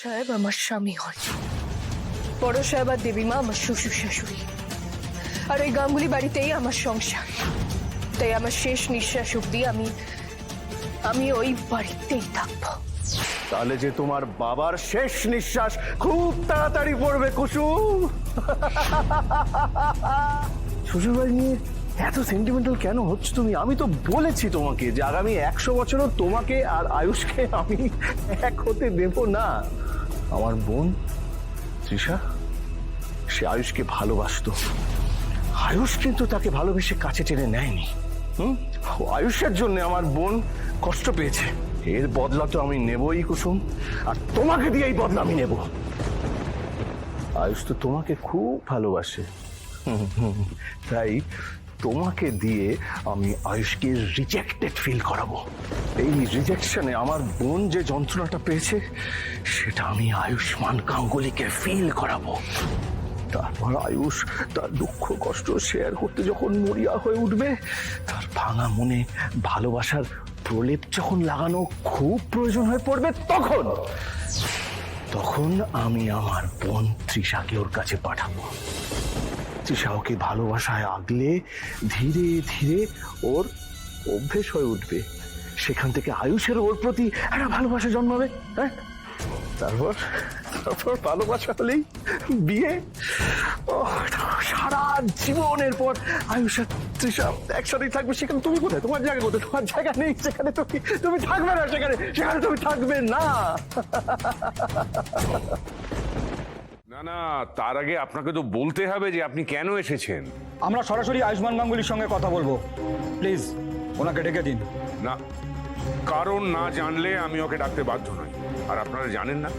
সাহেব আমার স্বামী হন, বড় সাহেব আর দেবীমা আমার শ্বশুর শাশুড়ি, আর ওই গাঙ্গুলি বাড়িতেই আমার সংসার। তাই আমার শেষ নিঃশ্বাস অব্দি আমি ওই বাড়িতেই থাকবো। তাহলে যে তোমার বাবার শেষ নিঃশ্বাস খুব তাড়াতাড়ি পড়বে কুসুম। শ্বশুরবাড়ি নিয়ে এত সেন্টিমেন্টাল কেন হচ্ছে তুমি? আমি তো বলেছি তোমাকে যে আগামী 100 বছরও তোমাকে আর আয়ুষকে আমি এক হতে দেব না। আমার বোন তৃষা, সে আয়ুষকে ভালোবাসতো। আয়ুষ কিন্তু তাকে ভালোবেসে কাছে টেনে নেয়নি। আয়ুষের জন্য আমার বোন কষ্ট পেয়েছে, এর বদলা তো আমি নেবই কুসুম, আর তোমাকে দিয়ে এই বদলা আমি নেব। আয়ুষ তো তোমাকে খুব ভালোবাসে, তাই তোমাকে দিয়ে আমি আয়ুষকে রিজেক্টেড ফিল করাবো। এই রিজেকশনে আমার বোন যে যন্ত্রণাটা পেয়েছে সেটা আমি আয়ুষ্মান গাঙ্গুলিকে ফিল করাবো। তারপর আয়ুষ তার দুঃখ কষ্ট শেয়ার করতে যখন মরিয়া হয়ে উঠবে, তার ভাঙা মনে ভালোবাসার প্রলেপ যখন লাগানো খুব প্রয়োজন হয়ে পড়বে, তখন আমি আমার বোন তৃষাকে ওর কাছে পাঠাবো। তৃষা ওকে ভালোবাসায় আগলে ধীরে ধীরে ওর অভ্যেস হয়ে উঠবে। সেখান থেকে আয়ুষের ওর প্রতি একটা ভালোবাসা জন্মাবে। হ্যাঁ, তারপর ভালোবাসা হলেই বিয়ে। সারা জীবনের পর আয়ুষ আর তৃষা একসাথেই থাকবে। সেখানে তুমি কোথায়? তোমার জায়গা কোথায়? তোমার জায়গা নেই সেখানে। তুমি থাকবে না সেখানে তুমি থাকবে না। না না, তার আগে আপনাকে তো বলতে হবে যে আপনি কেন এসেছেন। আমরা সরাসরি আয়ুষ্মান গাঙ্গুলির সঙ্গে কথা বলবো, প্লিজ ওনাকে ডেকে দিন। না, কারণ না জানলে আমি ওকে ডাকতে বাধ্য নই। আর আপনারা জানেন না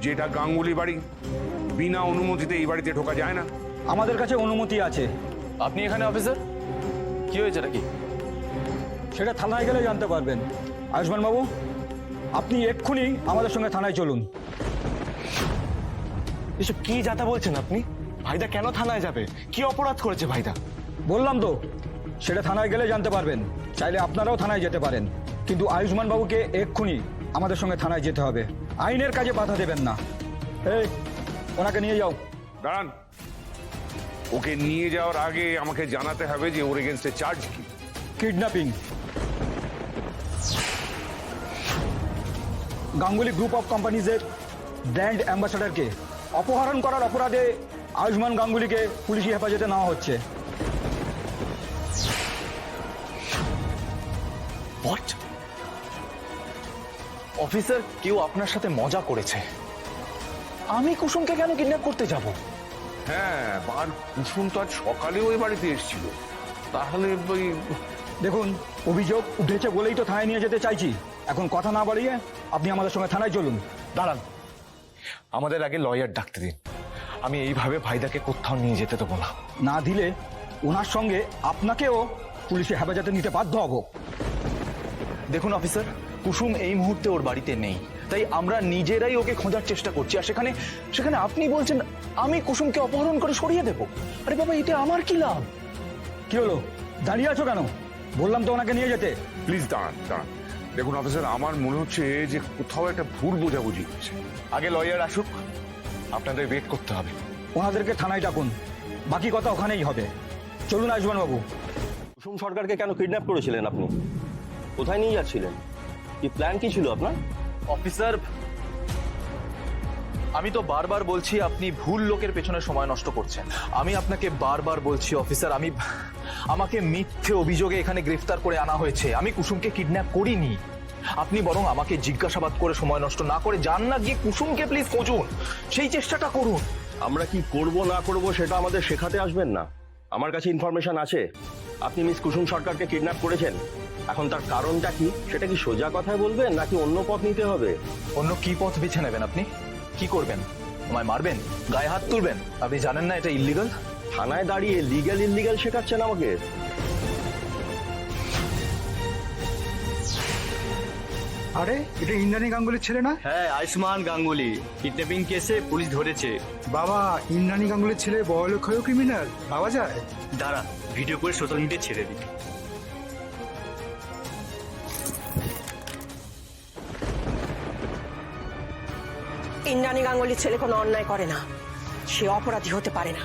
যে এটা গাঙ্গুলি বাড়ি, বিনা অনুমতিতে এই বাড়িতে ঢোকা যায় না। আমাদের কাছে অনুমতি আছে। আপনি এখানে অফিসার, কি হয়েছে নাকি? সেটা থানায় গেলে জানতে পারবেন। আয়ুষ্মান বাবু, আপনি এক্ষুনি আমাদের সঙ্গে থানায় চলুন। এসব কি যাতা বলছেন আপনি? ভাইদা কেন থানায় যাবে? কি অপরাধ করেছে ভাইদা? বললাম তো, সেটা থানায় গেলে জানতে পারবেন। চাইলে আপনারাও থানায় যেতে পারেন, কিন্তু আয়ুষ্মান বাবুকে এক্ষুনি আমাদের সঙ্গে থানায় যেতে হবে। আইনের কাজে বাধা দেবেন না। এই, ওনাকে নিয়ে যাও। দাঁড়ান, ওকে নিয়ে যাওয়ার আগে আমাকে জানাতে হবে যে ওর এগেনস্টে চার্জ কি। কিডন্যাপিং। গাঙ্গুলি গ্রুপ অফ কোম্পানিজের ব্র্যান্ড অ্যাম্বাসাডারকে অপহরণ করার অপরাধে আয়ুষ্মান গাঙ্গুলিকে পুলিশি হেফাজতে নেওয়া হচ্ছে। হোয়াট? অফিসার, কেউ আপনার সাথে মজা করেছে। আমি কুসুমকে কেন কিডন্যাপ করতে যাব? হ্যাঁ, আর কুসুম তো আজ সকালে ওই বাড়িতে এসেছিল। তাহলে ওই দেখুন, অভিযোগ উঠেছে বলেই তো থানায় নিয়ে যেতে চাইছি। এখন কথা না বাড়িয়ে আপনি আমাদের সঙ্গে থানায় চলুন। দাঁড়ান, আমাদের আগে লয়ার ডাকতে দিন। আমি এইভাবে ভাইদাকে কোথাও নিয়ে যেতে দেবো না। না দিলে ওনার সঙ্গে আপনাকেও পুলিশি হেফাজতে নিতে বাধ্য হব। দেখুন অফিসার, কুসুম এই মুহূর্তে ওর বাড়িতে নেই, তাই আমরা নিজেরাই ওকে খোঁজার চেষ্টা করছি। আর সেখানে আপনি বলছেন আমি কুসুমকে অপহরণ করে সরিয়ে দেব? আরে বাবা, এতে আমার কি লাভ? কি হলো, দাঁড়িয়ে আছো কেন? বললাম তো ওনাকে নিয়ে যেতে। প্লিজ দাঁড়ান দাঁড়ান। দেখুন অফিসার, আমার মনে হচ্ছে যে কোথাও একটা ভুল বোঝাবুঝি হয়েছে। আগে লয়ার আসুক, আপনাদের ওয়েট করতে হবে। ওনাদেরকে থানায় ডাকুন, বাকি কথা ওখানেই হবে। চলুন আয়ুষ্মান বাবু। কুসুম সরকারকে কেন কিডন্যাপ করেছিলেন আপনি? কোথায় নিয়ে যাচ্ছিলেন? কি প্ল্যান কি ছিল আপনার? অফিসার, আমি তো বারবার বলছি আপনি ভুল লোকের পেছনে সময় নষ্ট করছেন। আমি আপনাকে বারবার বলছি অফিসার, আমাকে মিথ্যে অভিযোগে এখানে গ্রেফতার করে আনা হয়েছে। আমি কুসুমকে কিডন্যাপ করিনি। আপনি বরং আমাকে জিজ্ঞাসাবাদ করে সময় নষ্ট না করে যান না গিয়ে কুসুমকে প্লিজ খোঁজুন, সেই চেষ্টাটা করুন। আমরা কি করব না করব সেটা আমাদের শেখাতে আসবেন না। আমার কাছে ইনফরমেশন আছে আপনি মিস কুসুম সরকারকে কিডন্যাপ করেছেন। এখন তার কারণটা কি, সেটা কি সোজা কথায় বলবেন নাকি অন্য পথ নিতে হবে? অন্য কি পথ বেছে নেবেন? আপনি কি করবেন? আমায় মারবেন? গায়ে হাত তুলবেন? আপনি জানেন না এটা ইল্লিগাল? থানায় দাঁড়িয়ে লিগ্যাল ইল্লিগাল শেখাচ্ছেন আমাকে? আরে এটা ইন্দ্রাণী গাঙ্গুলির ছেলে না? হ্যাঁ, আয়ুষ্মান গাঙ্গুলি। কিডন্যাপিং কেসে পুলিশ ধরেছে। বাবা, ইন্দ্রাণী গাঙ্গুলির ছেলে বড় লোক হয়েও ক্রিমিনাল পাওয়া যায়? দাঁড়া, ভিডিও করে সোশ্যাল মিডিয়ায় ছেড়ে দিই। ইন্দ্রাণী গাঙ্গুলির ছেলে কোনো অন্যায় করে না, সে অপরাধী হতে পারে না।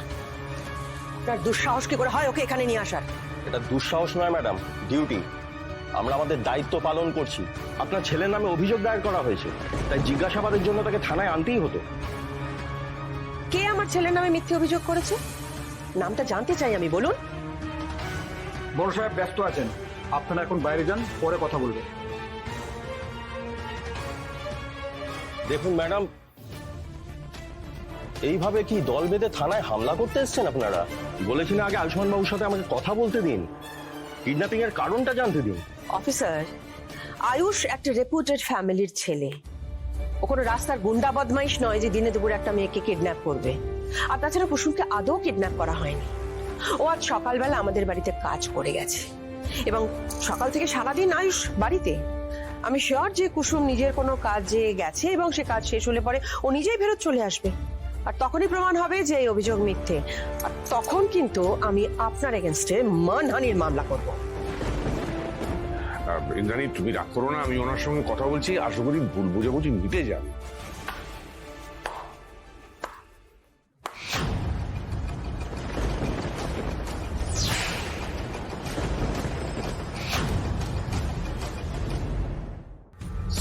আপনার দুঃসাহস কি করে হয় ওকে এখানে নিয়ে আসার? এটা দুঃসাহস নয় ম্যাডাম, ডিউটি। আমরা আমাদের দায়িত্ব পালন করছি। আপনার ছেলের নামে অভিযোগ দায়ের করা হয়েছে, তাই জিজ্ঞাসাবাদের জন্য তাকে থানায় আনতেই হতো। কে আমার ছেলের নামে মিথ্যে অভিযোগ করেছে? নামটা জানতে চাই আমি, বলুন। বড় সাহেব ব্যস্ত আছেন, আপনারা এখন বাইরে যান, পরে কথা বলবেন। দেখুন ম্যাডাম, এইভাবে কি দল বেঁধে থানায় হামলা করতে এসেছেন আপনারা? বলেছিলেন আগে আয়ুষ্মান বাবুর সাথে আমাকে কথা বলতে দিন, কিডন্যাপিং এর কারণটা জানতে দিন। অফিসার, আয়ুষ একটা রেপুটেড ফ্যামিলির ছেলে। ও কোনো রাস্তার গুন্ডা বদমাইশ নয় যে দিনে দুপুরে একটা মেয়েকে কিডন্যাপ করবে। আর তাছাড়া কুসুমকে আদৌ কিডন্যাপ করা হয়নি। ও আজ সকালবেলা আমাদের বাড়িতে কাজ করে গেছে এবং সকাল থেকে সারাদিন আয়ুষ বাড়িতে। আমি শিওর যে কুসুম নিজের কোনো কাজে গেছে এবং সে কাজ শেষ হলে পরে ও নিজেই ফেরত চলে আসবে। আর তখনই প্রমাণ হবে যে এই অভিযোগ মিথ্যে। আর তখন কিন্তু আমি আপনার এগেনস্টে মানহানির মামলা করব। ইন্দ্রাণী, তুমি রাগ করো না, আমি ওনার সঙ্গে কথা বলছি, আশা করি ভুল বোঝাবুঝি মিটে যাবে।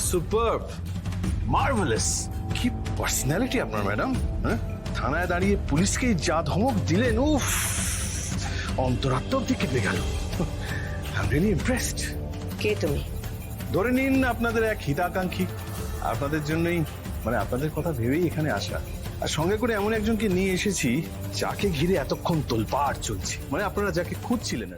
সুপারব, মার্ভেলাস। কি পার্সোনালিটি আপনার ম্যাডাম! হ্যাঁ, থানায় দাঁড়িয়ে পুলিশকে যা ধমক দিলেন, উফ, অন্তরাত্মা অব্দি কেঁপে গেল। I am really impressed. কে তুমি? ধরে নিন আপনাদের এক হিতাকাঙ্ক্ষী। আপনাদের জন্যই, মানে আপনাদের কথা ভেবেই এখানে আসা। আর সঙ্গে করে এমন একজনকে নিয়ে এসেছি যাকে ঘিরে এতক্ষণ তোলপাড় চলছে, মানে আপনারা যাকে খুঁজছিলেন।